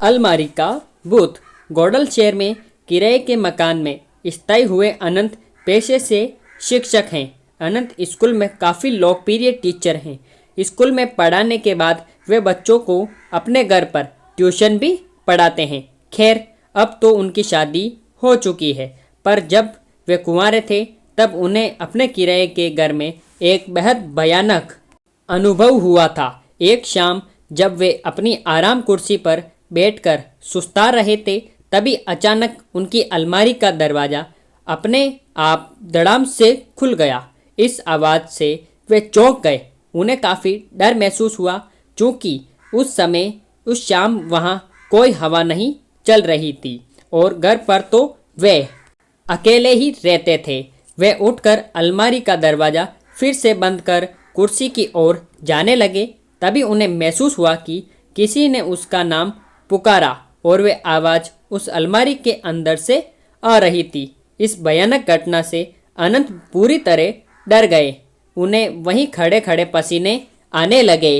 अलमारी का भूत। गॉडल शहर में किराए के मकान में स्थायी हुए अनंत पेशे से शिक्षक हैं। अनंत स्कूल में काफ़ी लोकप्रिय टीचर हैं। स्कूल में पढ़ाने के बाद वे बच्चों को अपने घर पर ट्यूशन भी पढ़ाते हैं। खैर, अब तो उनकी शादी हो चुकी है, पर जब वे कुंवारे थे तब उन्हें अपने किराए के घर में एक बेहद भयानक अनुभव हुआ था। एक शाम जब वे अपनी आराम कुर्सी पर बैठकर सुस्ता रहे थे, तभी अचानक उनकी अलमारी का दरवाज़ा अपने आप धड़ाम से खुल गया। इस आवाज़ से वे चौंक गए। उन्हें काफ़ी डर महसूस हुआ, क्योंकि उस शाम वहाँ कोई हवा नहीं चल रही थी और घर पर तो वे अकेले ही रहते थे। वे उठकर अलमारी का दरवाज़ा फिर से बंद कर कुर्सी की ओर जाने लगे। तभी उन्हें महसूस हुआ कि किसी ने उसका नाम पुकारा और वे आवाज़ उस अलमारी के अंदर से आ रही थी। इस भयानक घटना से अनंत पूरी तरह डर गए। उन्हें वहीं खड़े खड़े पसीने आने लगे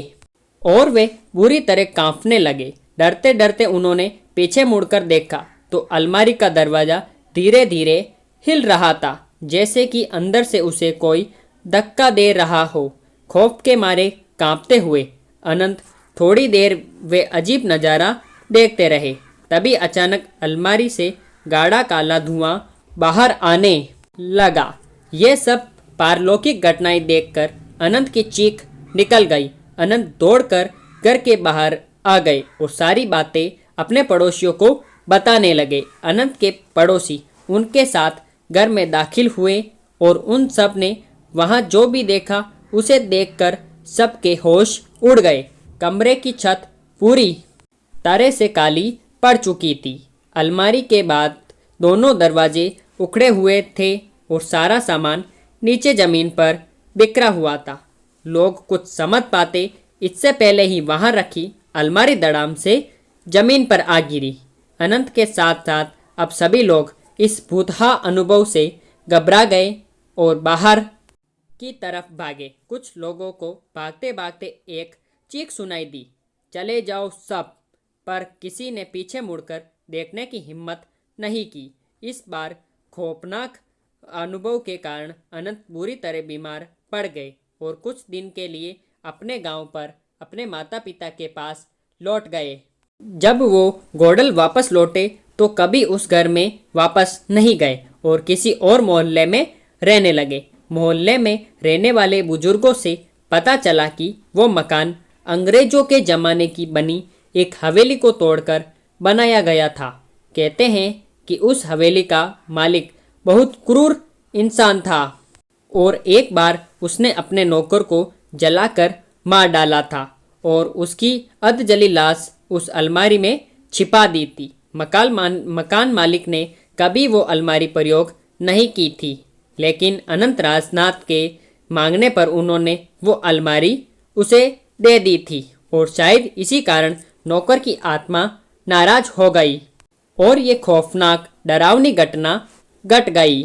और वे बुरी तरह कांपने लगे। डरते डरते उन्होंने पीछे मुड़कर देखा तो अलमारी का दरवाज़ा धीरे धीरे हिल रहा था, जैसे कि अंदर से उसे कोई धक्का दे रहा हो। खौफ के मारे कांपते हुए अनंत थोड़ी देर वे अजीब नज़ारा देखते रहे। तभी अचानक अलमारी से गाढ़ा काला धुआं बाहर आने लगा। ये सब पारलौकिक घटनाएं देखकर अनंत की चीख निकल गई। अनंत दौड़कर घर के बाहर आ गए और सारी बातें अपने पड़ोसियों को बताने लगे। अनंत के पड़ोसी उनके साथ घर में दाखिल हुए और उन सब ने वहाँ जो भी देखा उसे देखकर सबके होश उड़ गए। कमरे की छत पूरी तरह से काली पड़ चुकी थी। अलमारी के बाद दोनों दरवाजे उखड़े हुए थे और सारा सामान नीचे ज़मीन पर बिखरा हुआ था। लोग कुछ समझ पाते इससे पहले ही वहाँ रखी अलमारी धड़ाम से ज़मीन पर आ गिरी। अनंत के साथ साथ अब सभी लोग इस भूतहा अनुभव से घबरा गए और बाहर की तरफ भागे। कुछ लोगों को भागते भागते एक चीख सुनाई दी, चले जाओ सब, पर किसी ने पीछे मुड़कर देखने की हिम्मत नहीं की। इस बार खौफनाक अनुभव के कारण अनंत बुरी तरह बीमार पड़ गए और कुछ दिन के लिए अपने गांव पर अपने माता पिता के पास लौट गए। जब वो गॉडल वापस लौटे तो कभी उस घर में वापस नहीं गए और किसी और मोहल्ले में रहने लगे। मोहल्ले में रहने वाले बुजुर्गों से पता चला कि वो मकान अंग्रेजों के ज़माने की बनी एक हवेली को तोड़कर बनाया गया था। कहते हैं कि उस हवेली का मालिक बहुत क्रूर इंसान था और एक बार उसने अपने नौकर को जलाकर मार डाला था और उसकी अधजली लाश उस अलमारी में छिपा दी थी। मकान मालिक ने कभी वो अलमारी प्रयोग नहीं की थी, लेकिन अनंत राजनाथ के मांगने पर उन्होंने वो अलमारी उसे दे दी थी और शायद इसी कारण नौकर की आत्मा नाराज हो गई और ये खौफनाक डरावनी घटना घट गई।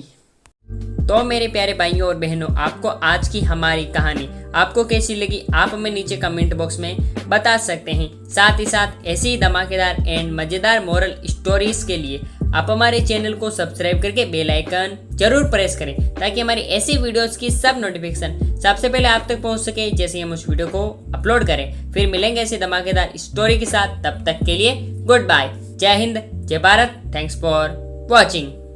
तो मेरे प्यारे भाइयों और बहनों, आपको आज की हमारी कहानी आपको कैसी लगी आप हमें नीचे कमेंट बॉक्स में बता सकते हैं। साथ ही साथ ऐसी ही धमाकेदार एंड मज़ेदार मोरल स्टोरीज के लिए आप हमारे चैनल को सब्सक्राइब करके बेल आइकन जरूर प्रेस करें, ताकि हमारी ऐसी वीडियोस की सब नोटिफिकेशन सबसे पहले आप तक पहुंच सके जैसे ही हम उस वीडियो को अपलोड करें। फिर मिलेंगे ऐसी धमाकेदार स्टोरी के साथ, तब तक के लिए गुड बाय। जय हिंद, जय भारत। Thanks for watching.